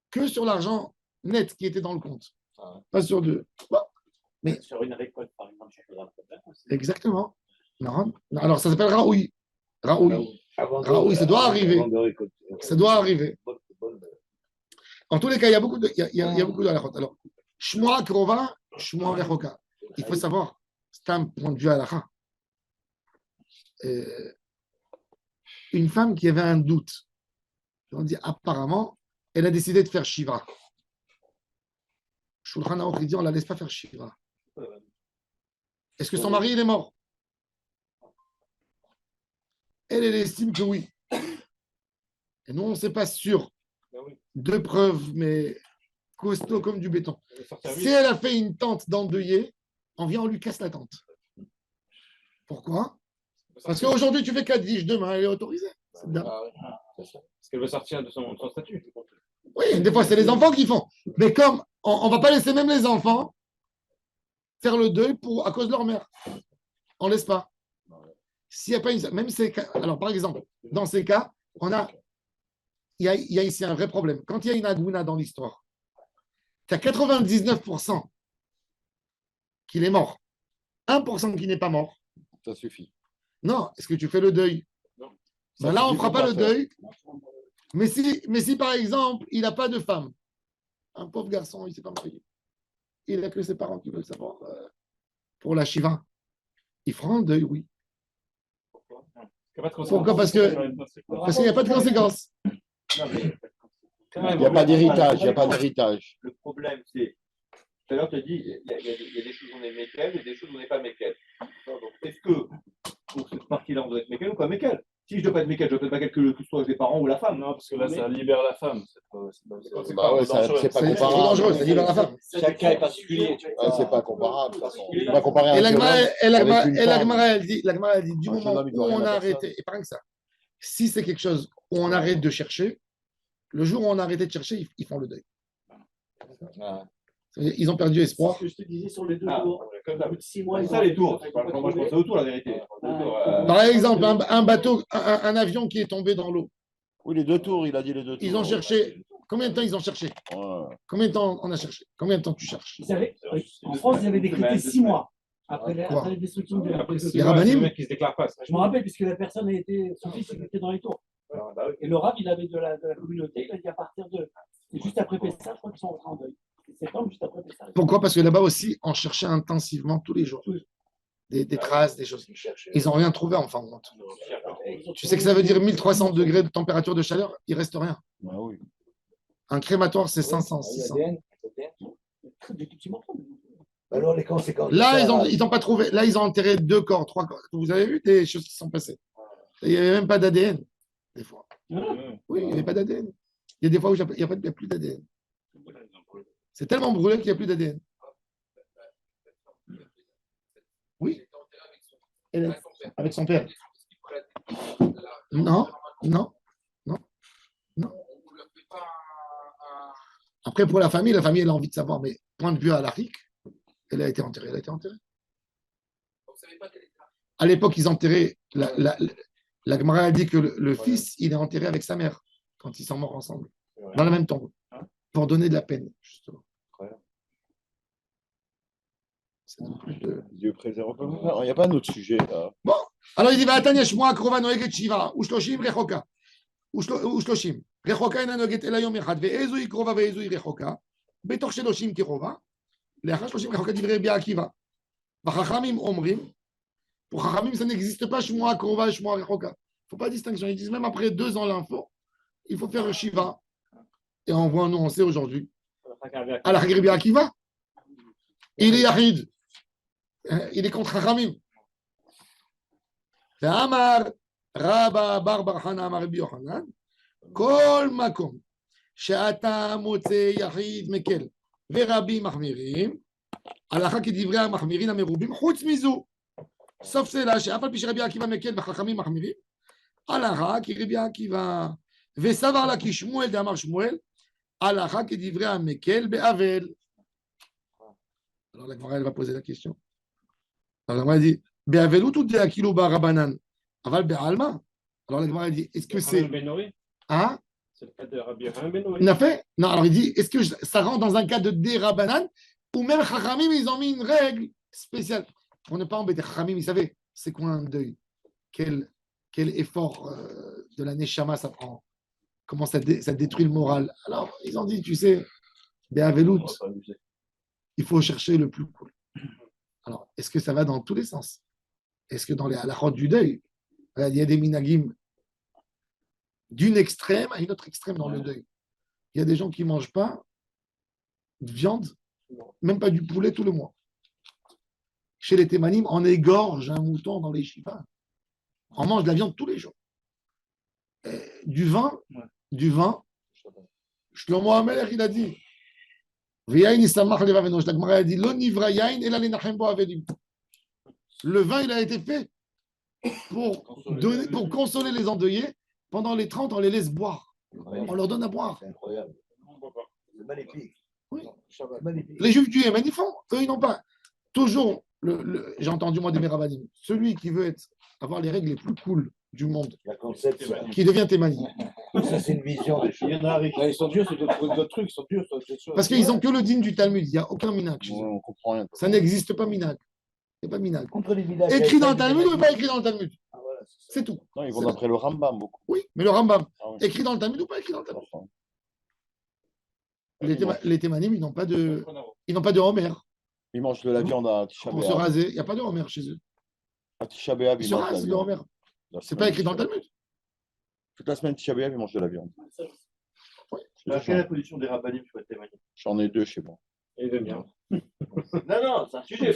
Que sur l'argent net qui était dans le compte. Pas sur deux. Bon. Mais, Sur une récolte, par exemple, je fais un problème aussi. exactement. Non. Alors, ça s'appelle Raoui. Raoui, ça doit arriver. Ça doit arriver. En tous les cas, il y a beaucoup de, il y a beaucoup de halachot. Alors, Shmoa Krova, Shmoa Rechoka. Il faut savoir, c'est un point de vue halakha. Une femme qui avait un doute, on dit apparemment, elle a décidé de faire Shiva. Shulchan Aruch dit on ne la laisse pas faire Shiva. Est-ce que son mari il est mort? Elle estime que oui. Et nous, on ne sait pas sûr. De preuves, mais costaud comme du béton. Si elle a fait une tente d'endeuillé, on vient, on lui casse la tente. Pourquoi? Parce qu'aujourd'hui, tu fais Kaddish, demain, elle est autorisée. C'est bien. Parce qu'elle veut sortir de son statut. Oui, des fois, c'est les enfants qui font. Mais comme on ne va pas laisser même les enfants faire le deuil à cause de leur mère. On ne laisse pas. S'il n'y a pas une. Même ces cas, alors, par exemple, dans ces cas, il y a ici un vrai problème. Quand il y a une agouna dans l'histoire, tu as 99% qu'il est mort, 1% qui n'est pas mort. Ça suffit. Non, est-ce que tu fais le deuil? Ben là, on ne fera pas le deuil. Mais si, par exemple, il n'a pas de femme, un pauvre garçon, il ne s'est pas marié, il n'a que ses parents qui veulent savoir pour la Shiva, il fera un deuil, oui. Pourquoi? Parce qu'il n'y a pas de conséquences. Il n'y a pas d'héritage. Il n'y a pas d'héritage. Le problème, c'est. Tout à l'heure, tu as dit, il y a des choses où on est Mekel et des choses où on n'est pas Mekel. Donc, est-ce que pour cette partie-là, on doit être Mekel ou pas Mekel? Si je ne dois pas être Mekel, je ne dois pas Mekel que ce soit les parents ou la femme. Non, parce que là, ça libère la femme. C'est C'est pas pas C'est trop dangereux, ça libère la femme. Chaque cas est particulier. C'est pas comparable. De toute façon. On va comparer Et la un Gemara, elle dit, du Un jeune moment homme, il où doit rien on a à arrêté, personne. et pas rien que ça, si c'est quelque chose où on arrête de chercher, le jour où on a arrêté de chercher, ils font le deuil. Ils ont perdu espoir. Ce que je te disais sur les deux tours. Au bout de 6 mois, C'est ça les tours. Moi, je pensais aux tours, la vérité. Par exemple, un bateau, un avion qui est tombé dans l'eau. Oui, les deux tours, il a dit les deux tours. Ils ont cherché. Combien de temps ils ont cherché? Combien de temps on a cherché? Combien de temps tu cherches? En France, ils avaient décrété 6 mois après la destruction de la Les rabbinim? le mec qui se déclare pas. Je me rappelle, puisque la personne a été, son fils était dans les tours. Et le rab, il avait de la communauté, il a dit à partir de. Juste après Pessah, je crois qu'ils sont rentrés en deuil. C'est septembre, juste après Pessah. Pourquoi? Parce que là-bas aussi, on cherchait intensivement tous les jours. Des traces, des choses. Ils n'ont rien trouvé en fin de compte. Tu sais que ça veut dire 1300 degrés de température de chaleur, il ne reste rien. Ah oui. Un crématoire, c'est 500, 600. Des petits morceaux. Alors, les conséquences. Là, ils n'ont pas trouvé. Là, ils ont enterré 2 corps, 3 corps. Vous avez vu des choses qui sont passées? Il n'y avait même pas d'ADN, des fois. Oui, il n'y avait pas d'ADN. Il y a des fois où il n'y a plus d'ADN. C'est tellement brûlé qu'il n'y a plus d'ADN. Oui. Avec son père. Non. Après, pour la famille, elle a envie de savoir, mais point de vue halachique, elle a été enterrée. Elle a été enterrée. À l'époque, ils enterraient. La Gemara a dit que le fils, il est enterré avec sa mère quand ils sont morts ensemble, dans la même tombe, pour donner de la peine, justement. Dieu préserve. Il n'y a pas un autre sujet là. Bon, alors il dit Vatanya Shmoa Krova Noeget Shiva, Ushloshim Rechoka. Ushloshim. Rechoka ina Noeget Elayom Echad, Ve'ezui Krova Ve'ezui Rechoka, Betor Sheloshim Kirova, Leachar Shloshim Rechoka Divrei Rabbi Akiva. Vachachamim Omrim, pour Chachamim, ça n'existe pas Shmoa Krova et Shmoa Rechoka. Il ne faut pas de distinction. Ils disent même après 2 ans l'info, il faut faire le Shiva. Et on voit, nous, on sait aujourd'hui. À la Rabbi Akiva, il est Yahid. Il est contre Chachamim. Amar Rabba Bar Bar Hana Amar Rabbi Yochanan, Kol Makom, She'ata Motze Yahid Mekel, Verabi Mahmirim, Alacha Kedivre Mahmirin Amerubim, Chutz Mizou. Sauf cela, שאף על פי שרבי עקיבא מקל וחכמים מחמירים, הלכה כרבי עקיבא, וסבר לה כשמואל דאמר שמואל, הלכה כדברי המקל באבל. Alors la Gemara, elle va poser la question. Alors la Gemara dit, באבלות ou כאילו ברבנן, אבל בעלמא. Alors la Gemara dit, est-ce que c'est... Hein? C'est le cas de Rabbi Yochanan ben Nori. Il a fait? Non, alors il dit, est-ce que ça rentre dans un cas de dérabanan, ou même Chachamim, ils ont mis une règle spéciale. Pour ne pas embêter Chachamim, ils savaient, c'est quoi un deuil? Quel effort de la Neshama ça prend? Comment ça détruit le moral? Alors, ils ont dit, tu sais, Béavelout, il faut chercher le plus cool. Alors, est-ce que ça va dans tous les sens? Est-ce que dans les halachot du deuil, il y a des minagim d'une extrême à une autre extrême dans le deuil? Il y a des gens qui ne mangent pas de viande, même pas du poulet tout le mois. Chez les Témanim, on égorge un mouton dans les shivas. On mange de la viande tous les jours. Du vin. Shlomo Amelech, il a dit, le vin, il a été fait pour consoler les endeuillés. Pendant les 30, on les laisse boire. On leur donne à boire. C'est incroyable. C'est magnifique. Oui. C'est magnifique. Les Juifs du Yémen, ils font. Eux, ils n'ont pas. Toujours, j'ai entendu moi des Merabanim, celui qui veut avoir les règles les plus cool du monde, La conception. qui devient Témani. Ça, c'est une vision des choses. Ils sont durs, c'est d'autres trucs, ils sont durs. Parce qu'ils n'ont que le digne du Talmud. Il n'y a aucun minag chez eux. On ne comprend rien. Ça n'existe pas minag. Il n'y a pas de minag. Contre les villages. Écrit dans le Talmud ou pas écrit dans le Talmud? Ah, voilà, C'est tout. Non, ils vont d'après le Rambam beaucoup. Oui, mais le Rambam, Ah oui. écrit dans le Talmud ou pas écrit dans le Talmud? Enfin, Les Témanim, ils n'ont pas de Homer ils mangent de la viande à Tisha pour se B'Av. raser. Il n'y a pas de Homer chez eux. À Tisha B'Av, Ils ils se mangent de la rasent de viande. Homer. La C'est semaine pas écrit dans le Tisha B'Av. Talmud. Toute la semaine Tisha B'Av, ils mangent de la viande. Quelle est la position des rabbinim sur le témoignage? J'en ai 2 chez moi. Et de bien. Non, c'est un sujet.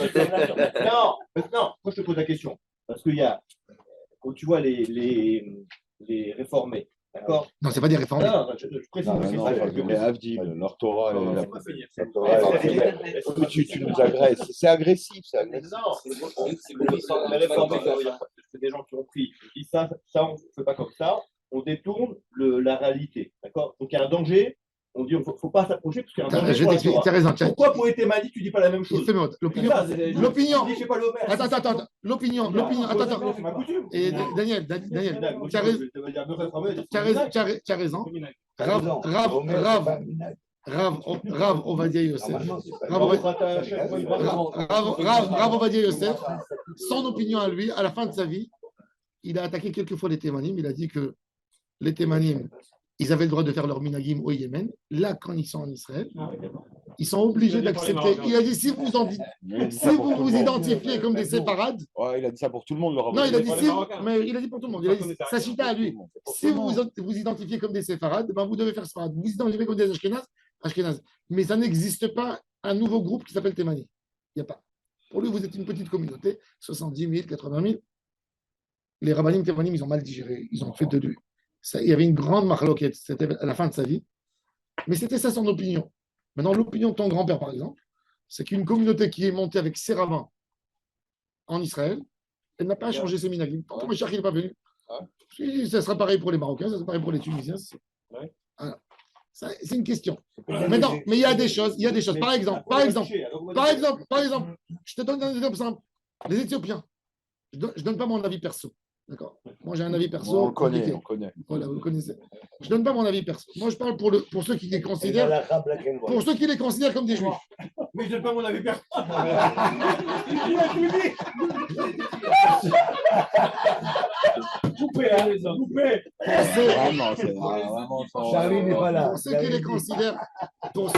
Non, moi je te pose la question. Parce qu'il y a, quand tu vois les réformés, d'accord? Non, c'est pas des réformés. Non, je précise. Non, parce que non, ça, les Avdil, leur Torah, Non, la c'est pas fini. Mais tu nous agresses. C'est agressif, c'est agressif. Non, les réformés, c'est des gens qui ont pris. Ils disent ça, on ne fait pas comme ça. On détourne la réalité, d'accord? Donc il y a un danger. On dit, il ne faut pas s'approcher parce qu'il y a un danger. Je vais t'expliquer. Tu as raison. Pourquoi pour été Madi, tu dis pas la même chose? Fais-moi l'opinion. L'opinion. Je dis, je sais pas le Homer. Attends. L'opinion. Attends. C'est ma coutume. Et Daniel, tu as raison. Tu as raison. Rav Ovadia Yosef. Rav Ovadia Yosef, son opinion à lui, à la fin de sa vie, il a attaqué quelques fois les Témanim. Il a dit que les Témanim, ils avaient le droit de faire leur minagim au Yémen. Là, quand ils sont en Israël, ils sont obligés d'accepter. Il a dit si vous vous identifiez comme des séparades. Ouais, il a dit ça pour tout le monde. Non, il a dit mais il a dit pour tout le monde. Il a dit ça chita à lui. Si vous vous identifiez comme des séparades, ben vous devez faire séparades. Vous vous identifiez comme des Ashkenaz. Mais ça n'existe pas un nouveau groupe qui s'appelle Témani. Il n'y a pas. Pour lui, vous êtes une petite communauté, 70 000, 80 000. Les rabbinim Témanim, ils ont mal digéré. Ils ont fait de lui. Ça, il y avait une grande marloquette, c'était à la fin de sa vie. Mais c'était ça son opinion. Maintenant, l'opinion de ton grand-père, par exemple, c'est qu'une communauté qui est montée avec ses rabbins en Israël, elle n'a pas changé ses minagim. Tant que Meshach n'est pas venu. Ça sera pareil pour les Marocains, ça sera pareil pour les Tunisiens. Voilà. C'est une question. Mais non, mais il y a des choses. Par exemple, je te donne un exemple simple. Les Éthiopiens, je ne donne pas mon avis perso. D'accord. Moi, j'ai un avis perso. On le connaît, compliqué. on connaît. Voilà, vous le connaissez. Je ne donne pas mon avis perso. Moi, je parle pour ceux qui les Il a considèrent, la rame black and white. comme des juifs. Mais je donne pas mon avis perso. Coupez, hein, les hommes, coupez. Vraiment, c'est vraiment Charlie n'est pas là. Pour ceux qui les considèrent, pour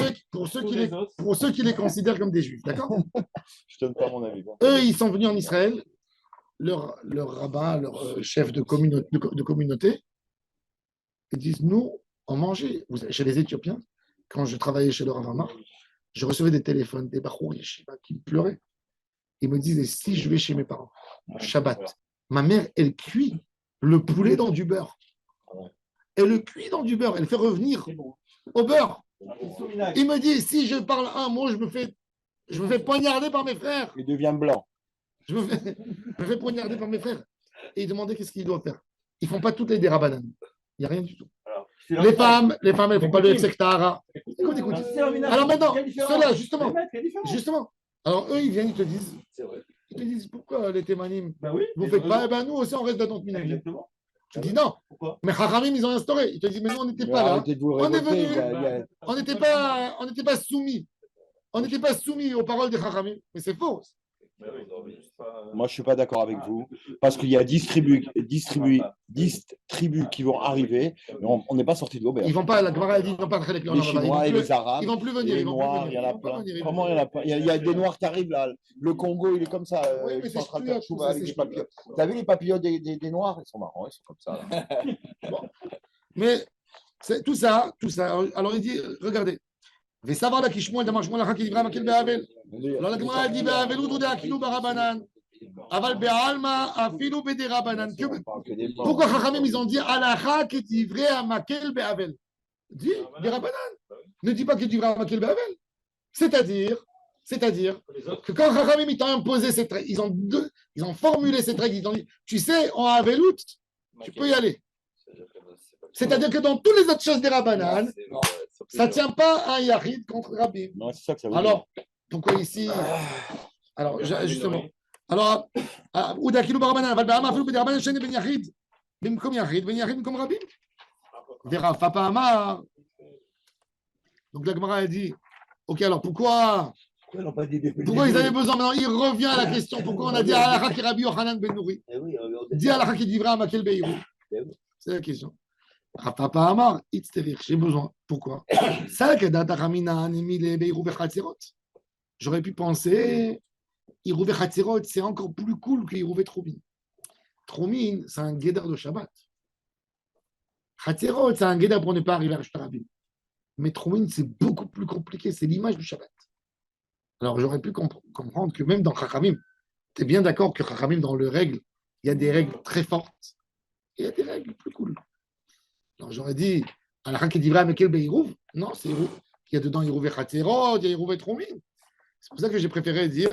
ceux qui les considèrent comme des juifs. D'accord. Je donne pas mon avis. Bon. Eux, ils sont venus en Israël. Leur rabbin, leur chef de communauté, ils disent, nous, on mangeait. Chez les Éthiopiens, quand je travaillais chez le Rav Amar, je recevais des téléphones, des bachours yeshiva qui pleuraient. Ils me disaient, si je vais chez mes parents, Shabbat, ma mère, elle cuit le poulet dans du beurre. Elle le cuit dans du beurre, elle fait revenir au beurre. Il me dit, si je parle un mot, je me fais poignarder par mes frères. Il devient blanc. Je me fais poignarder par mes frères. Et ils demandaient qu'est-ce qu'ils doivent faire. Ils ne font pas toutes les dérabananes. Il n'y a rien du tout. Les femmes, elles ne font pas le sectara. Écoute. Alors maintenant, ceux-là, justement. Alors eux, ils viennent, ils te disent, pourquoi les témanim, vous ne faites pas? Eh ben nous aussi, on reste dans notre minage. Tu dis non. Pourquoi? Mais Chachamim, ils ont instauré. Ils te disent, mais nous, on n'était pas là. Arrêtez de vous On est révolter, venu. On n'était pas soumis. On n'était pas soumis aux paroles des Chachamim. Mais c'est faux. Moi, je ne suis pas d'accord avec vous, parce qu'il y a 10 tribus qui vont arriver, mais on n'est pas sorti de l'auberge. Ils vont pas, la Gemara dit, ils vont pas très Les Chinois et les Arabes, ils vont plus venir. les Noirs, il y en a plein. Comment il y en a pas? Il y a des Noirs qui arrivent là. Le Congo, il est comme ça. Oui, mais Ils sont en c'est train de faire chouette, chouva avec c'est des papillons. Tu as vu les papillons des Noirs? Ils sont marrants, ils sont comme ça. Là. Mais c'est tout ça. Alors il dit, regardez. וסבר לה כשמואל דמר שמואל אחר כדברי המקל באבל. לא לגמרא די באבל ודודי הכילו ברבנן. אבל בעלמא אפילו בדרבנן. Pourquoi Chachamim ils ont dit הלכה כדברי המקל באבל? Dis des rabanan. Ne dis pas que tu vas maquiller Bavel. C'est-à-dire que quand Chachamim ils t'ont imposé cette règle, ils ont formulé cette règle, ils ont dit, tu sais, en Avelout, tu peux y aller. C'est-à-dire que dans toutes les autres choses des Rabbanan, ça ne tient pas un Yahid contre Rabbi. Non, c'est ça que ça veut Alors, pourquoi ici Alors, justement. Alors, Ouda Kilou Barabanan, Val Bahama, Filou Barabanan, Chene Ben Yahid. Bimkom Yahid, Ben Yahid, Bimkom Rabbi. Des Rav Papa Amar. Donc la Gemara a dit, ok, alors pourquoi ils avaient besoin maintenant? Il revient à la question, pourquoi on a dit Alakha qui Rabbi Yochanan Ben Nouri? Dit Alakha qui Divra Makel Beirou. C'est la question. Papa Amar, j'ai besoin. Pourquoi? J'aurais pu penser, Irouvé Khatzirot, c'est encore plus cool que Irouvé Troumine. Troumine, c'est un guédard de Shabbat. Khatzirot, c'est un guédard pour ne pas arriver à Shtarabim. Mais Troumine, c'est beaucoup plus compliqué, c'est l'image du Shabbat. Alors j'aurais pu comprendre que même dans Chachamim, tu es bien d'accord que Chachamim, dans les règles, il y a des règles très fortes et il y a des règles plus cool. Alors j'aurais dit, Alakha Kedivra Mekel Beirouv, non, c'est Irouv. Il y a dedans Irouv et Khatzirot, il y a Irouv et Troumine. C'est pour ça que j'ai préféré dire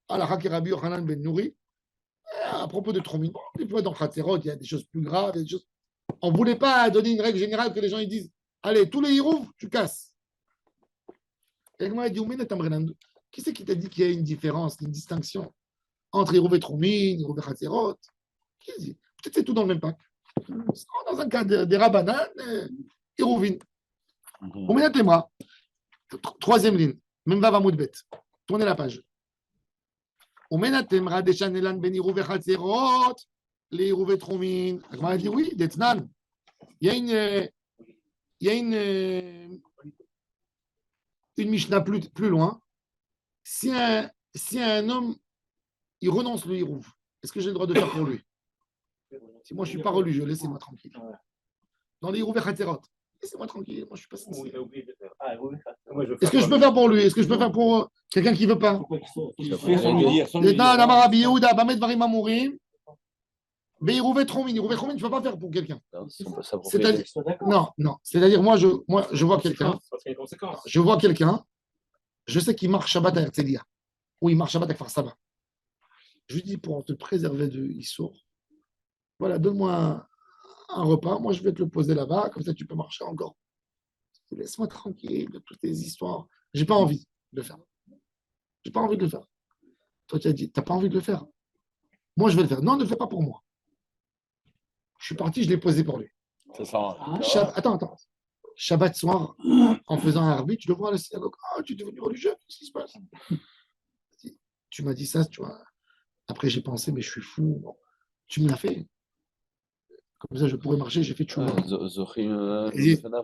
Alakha ki Rabbi Yochanan Ben Nouri. À propos de Troumine, des fois dans Khatzirot, il y a des choses plus graves, des choses. On ne voulait pas donner une règle générale que les gens ils disent allez, tous les Irouv, tu casses. Et moi, il dit qui c'est qui t'a dit qu'il y a une différence, une distinction entre Irouv et Troumine, Irouv et Khatzirot? Qui dit? Peut-être c'est tout dans le même pack. Dans un cas des Rabbanan, Irouvin. On met la moi. Troisième ligne. Même va Moudbet. Tournez la page. On met la témra des Chanelan ben Irouv et Khatzirot, les Irouv et Troumine. On dit oui, d'Etnan. Il y a une Mishnah plus loin. Si un homme, il renonce le Irouv, est-ce que j'ai le droit de faire pour lui? Si moi je ne suis pas religieux, laissez-moi tranquille. Dans les Irouv et Khatzirot, laissez-moi tranquille, moi je ne suis pas sincère. Est-ce que je peux faire pour lui? Est-ce que je peux faire pour quelqu'un qui ne veut pas? Irouv et Troumine, tu ne peux pas faire pour quelqu'un. C'est-à-dire, moi je vois quelqu'un, je sais qu'il marche Shabbat à Herzliya, ou il marche Shabbat à Kfar Saba. Je lui dis, pour te préserver de Issour, voilà, donne-moi un repas, moi je vais te le poser là-bas, comme ça tu peux marcher encore. Laisse-moi tranquille de toutes tes histoires. J'ai pas envie de le faire. J'ai pas envie de le faire. Toi, tu as dit, t'as pas envie de le faire. Moi, je vais le faire. Non, ne le fais pas pour moi. Je suis parti, je l'ai posé pour lui. C'est ça. Attends. Shabbat soir, en faisant un arbitre, je le vois à la synagogue. Ah, tu es devenu religieux, qu'est-ce qui se passe? Tu m'as dit ça, tu vois. Après, j'ai pensé, mais je suis fou. Bon, tu me l'as fait. Comme ça, je pourrais marcher, j'ai fait tchouva.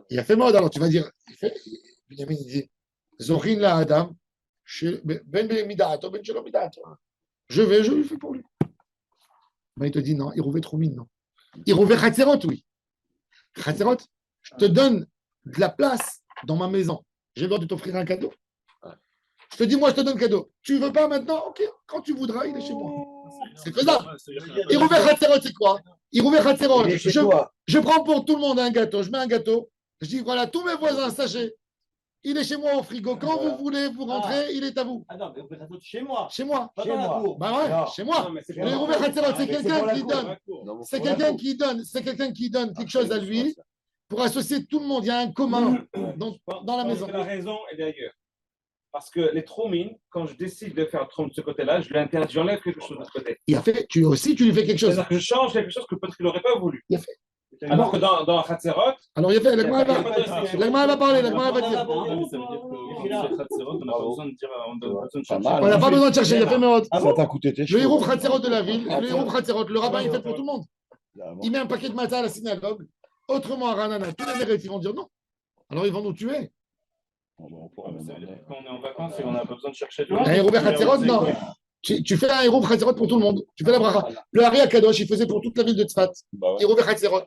Il a fait mode, alors tu vas dire. Benjamin, il dit Zochin la Adam, ben midaato, ben shelo midaato. Je lui fais pour lui. Mais il te dit non, il rouvait trop mine, non. Il rouvait Khatzerot, oui. Khatzerot, je te donne de la place dans ma maison. J'ai le droit de t'offrir un cadeau. Je te dis, moi, je te donne le cadeau. Tu veux pas maintenant? Ok, quand tu voudras, il est chez moi. C'est faisable. Il rouvait Khatzerot, c'est quoi? Il rouvait Khatzerot. Je prends pour tout le monde un gâteau. Je mets un gâteau. Je dis, voilà, tous mes voisins, sachez, il est chez moi au frigo. Quand vous voulez, vous rentrez, il est à vous. Ah non, mais vous êtes chez moi. Chez moi. Pas dans la cour. Bah ouais, chez moi. Le Rouven Khatzerot, c'est quelqu'un qui donne. C'est quelqu'un qui donne. C'est quelqu'un qui donne quelque chose à lui pour associer tout le monde. Il y a un commun dans la maison. La raison est d'ailleurs. Parce que les tromines, quand je décide de faire un trom de ce côté-là, je lui interdis, j'enlève quelque chose de l'autre côté. Il a fait, tu lui fais quelque chose. C'est-à-dire que je change quelque chose que peut-être qu'il n'aurait pas voulu. Il a fait. Alors que dans Khatzerot, alors il a fait, l'agma va parler, l'agma va dire. On n'a pas besoin de chercher, il a fait Meod. Ça t'a coûté tes Le cheveux. héros Khatzerot de la ville, le héros Khatzerot, le rabbin, il fait pour tout le monde. Il met un paquet de matzah à la synagogue. Autrement, à Ranana, tous les mérites, ils vont dire non. Alors ils vont nous tuer. quand on est en vacances et on n'a pas besoin de chercher. Un héros Khatzerot, non. Tu fais un héros Khatzerot pour tout le monde. Tu fais la bracha. Le Hari Akadosh, il faisait pour toute la ville de Tzfat. Héros Khatzerot.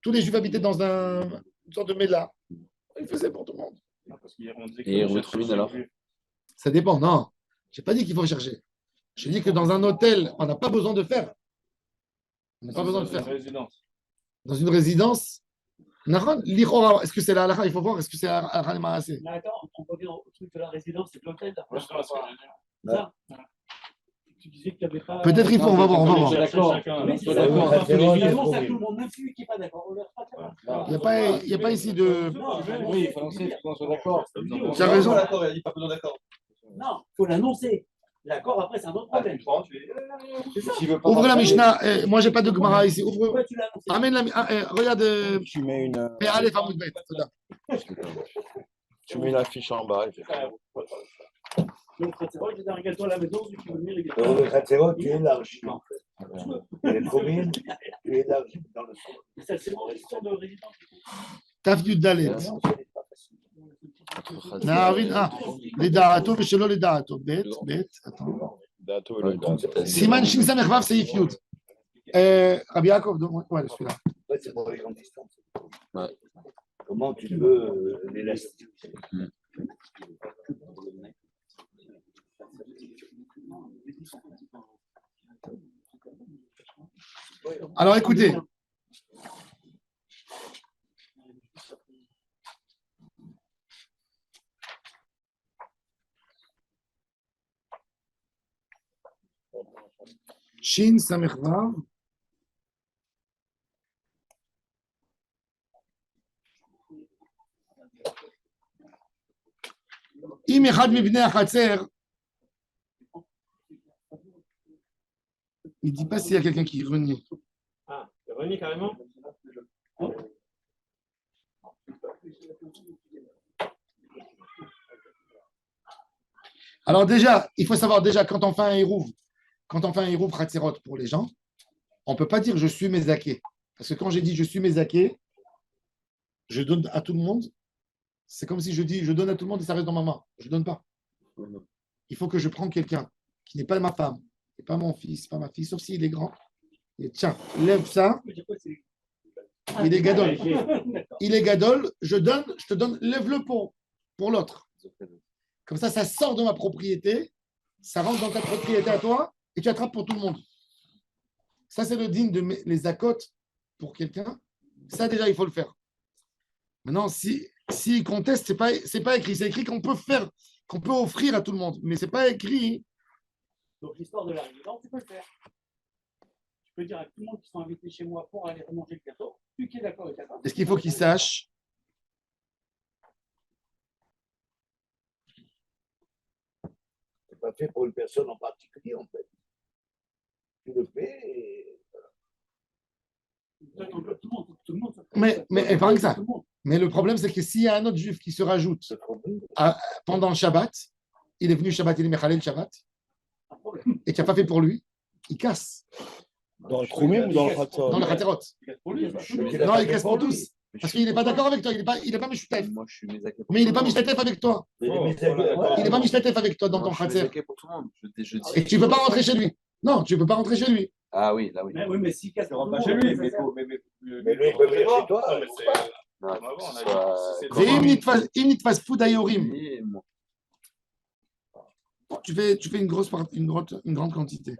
Tous les juifs habitaient dans une sorte de méla. Il faisait pour tout le monde. Et héros Tromine alors? Ça dépend, non. Je n'ai pas dit qu'il faut chercher. J'ai dit que dans un hôtel, on n'a pas besoin de faire. On n'a pas besoin de faire. Dans une résidence, est-ce que c'est la halakha? Il faut voir, est-ce que c'est la halakha maasé? Mais attends, on revient au truc de la résidence et de l'hôtel. Ça. Tu disais que tu n'avais pas. Peut-être il faut, on va voir. D'accord. Mais c'est d'accord. Ça, tout le monde, même celui qui n'est pas d'accord. Il n'y a pas ici de. Oui, il faut annoncer qu'on soit d'accord. Tu as raison. Il n'y a pas besoin d'accord. Non, il faut l'annoncer. L'accord, après, c'est un autre problème. Ouvre la Mishnah. Moi, j'ai pas de Gemara ici. Ouvre. Pourquoi tu l'annonces? Amène la. Regarde. Tu mets une. Allez, Famoud Bet. Tu mets l'affiche en bas. Donc, c'est vrai que j'ai un gâteau à la maison, tu veux venir, il est Le Khatzerot, tu élargis. Les communes, tu élargis dans le sens. Ça, c'est mon histoire de résidence. Taf Yud Dalet. Les Darato, mais chez les Darato. Bet. Attends. Siman Shin Samech Vav, c'est Yud. Rabbi Yaakov, ouais, celui-là. Ouais, c'est pour les grandes distances. Ouais. Comment tu veux l'élastique? Alors écoutez. Shin Samech Vav. אם אחד מבני החצר, il ne dit pas s'il y a quelqu'un qui renie. Ah, il renie carrément. Alors déjà, il faut savoir déjà quand on fait un hérouv Khatzerot pour les gens, on ne peut pas dire je suis Mézaké. Parce que quand j'ai dit je suis Mézaké, je donne à tout le monde. C'est comme si je dis je donne à tout le monde et ça reste dans ma main. Je ne donne pas. Il faut que je prenne quelqu'un qui n'est pas ma femme, qui n'est pas mon fils, pas ma fille, sauf s'il est grand. Et tiens, lève ça. Il est gadol. Il est gadol. Je te donne, lève-le pour l'autre. Comme ça sort de ma propriété, ça rentre dans ta propriété à toi et tu attrapes pour tout le monde. Ça, c'est le digne de les accotes pour quelqu'un. Ça, déjà, il faut le faire. Maintenant, s'il conteste, c'est pas écrit. C'est écrit qu'on peut faire, qu'on peut offrir à tout le monde. Mais c'est pas écrit. Donc, l'histoire de la résidence, tu peux le faire. Tu peux dire à tout le monde qui sont invités chez moi pour aller manger le gâteau, tu qui es d'accord et d'accord. Est-ce qu'il faut qu'il sache fait pour une personne en particulier, en fait. Tu le fais et... Tout le monde. Mais pas que ça. Mais le problème, c'est que s'il y a un autre juif qui se rajoute pendant le Shabbat, il est venu Shabbat, il est Mechalel Shabbat, et qui n'a pas fait pour lui, il casse. Dans le Troumim ou dans le Khatzot? Dans le Khaterot. Non, il casse pour tous. Parce qu'il n'est pas d'accord avec toi, il n'est pas Mishtef. Moi, je suis Mézaké. Mais il n'est pas Mishtef avec toi. Il n'est pas Mishtef avec toi dans ton Khater. Pour tout le monde. Et tu ne peux pas rentrer chez lui. Non, tu ne peux pas rentrer chez lui. Ah oui, là oui. Oui, mais s'il casse, Il ne rentre pas chez lui. Mais lui, il peut venir chez toi. Non, il faut que ce soit- Et une nit food ayorim. Et moi, Tu fais une grande quantité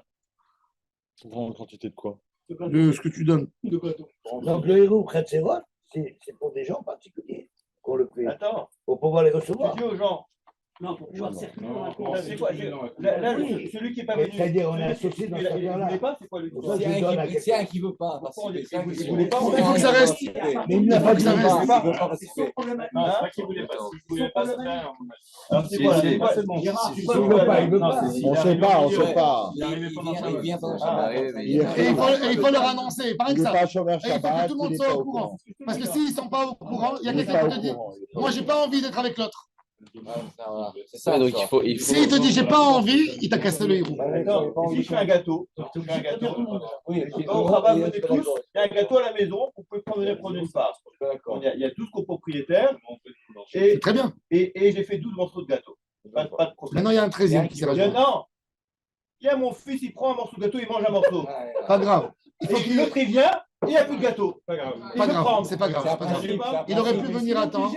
Grande quantité de quoi? de ce que tu donnes. Donc le héros Khatzerot, c'est pour des gens particuliers qu'on le fait. attends, Pour pouvoir les tu recevoir. dis aux gens, Non, pour pouvoir circuler dans la cour. là, c'est quoi là, Oui. celui qui n'est pas Mais venu. c'est-à-dire, on est associé dans Il cette ne affaire-là. voulait pas, c'est quoi le Pour ça, je donne à quelqu'un. qui veut pas Pourquoi on dit participer. qu'il voulait pas, Il faut que ça reste. Mais il n'a pas dit Ça reste. pas. Il veut pas participer. Non, c'est pas qu'il voulait pas. S'il voulait pas, c'est bien. Alors, c'est Si, quoi, si. c'est quoi, C'est bon. Gérard, c'est Il quoi veut le pas, il veut Non, pas. c'est- On ne sait pas, on ne sait pas. Il est arrivé pendant le Il vient pendant le ça Shabbat. m'arrive, mais Il est- Et il faut leur annoncer. Pas Il que n'est ça. pas chômeur Et il faut que Shabbat, tout le monde il n'est soit pas au au courant. courant. Parce que s'ils ne sont pas au courant, il y a Il n'est quelqu'un pas qui au te dit courant. moi, j'ai pas envie d'être avec l'autre. C'est ça, donc il faut. S'il te dit j'ai pas envie, il t'a cassé le héros. D'accord. Et si je fais un gâteau, je fais un gâteau. Au travail, venez tous, il y a un gâteau à la maison, vous pouvez prendre une part. Il y a 12 copropriétaires C'est très bien. et j'ai fait 12 morceaux de gâteau. Pas de problème. Maintenant, il y a un 13e qui s'est rajouté. Non, tiens, mon fils, il prend un morceau de gâteau, il mange un morceau. Pas grave. Il faut Et qu'il. l'autre, il vient, il n'y a plus de gâteau. Pas grave. Il Pas veut grave. prendre. C'est pas grave. c'est pas grave. Il aurait pu venir à temps.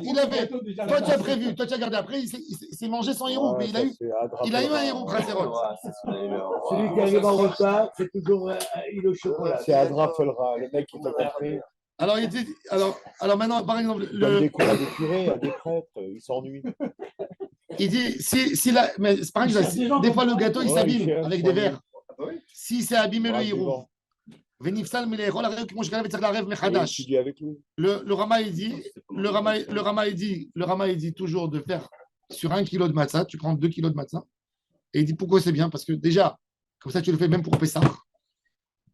Il avait. Toi, tu as prévu. Toi, tu as gardé. Après, il s'est mangé son héros. Mais il a eu un héros Khatzerot. Celui qui arrive en retard, c'est toujours il au chocolat. C'est Adra Folra, le mec qui t'a compris. Alors, il dit. Alors maintenant, par exemple, Il donne des cours à des curés, à des prêtres, il s'ennuie. il dit mais c'est pareil, des fois le gâteau il Ouais, s'abîme il fait avec un des poignet. verres. Si c'est abîmé le héros. ונפסל מלאכול הרי כמו שכתב וצריך לערב מחדש. Tu dis avec lui. Le Rama il dit toujours de faire sur 1 kilo de matzah, tu prends 2 kilos de matzah. Et il dit pourquoi c'est bien? Parce que déjà, comme ça tu le fais même pour Pessah.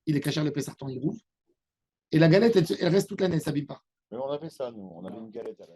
Il est caché le Pessah ton héros. Et la galette, elle reste toute l'année, elle ne s'abîme pas. Mais on avait ça, nous. On avait une galette à la...